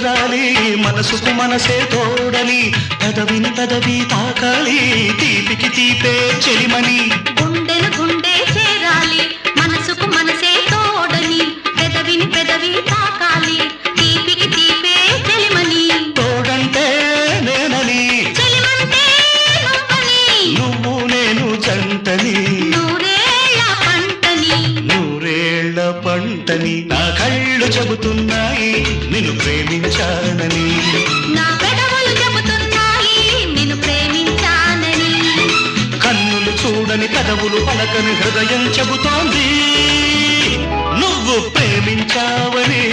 చేరాలి మనసుకు మనసే తోడని పెదవిని పెదవి తాకాలి తీపికి తీపే చెలిమని గుండెను గుండె చేరాలి మనసుకు మనసే తోడని పెదవిని పెదవి తాకాలి తీపికి తీపే చెలిమని తోడంటే నేనని చెలిమంటే నువ్వని నువ్వు నేను జంటని నూరేళ్ల పంటని నా కళ్ళు చెబుతున్నాయి నిన్ను ప్రేమించానని నా పెదవులు చెబుతున్నాయి నిన్ను ప్రేమించానని కన్నులు చూడని పెదవులు పలకని హృదయం చెబుతోంది నువ్వు ప్రేమించావని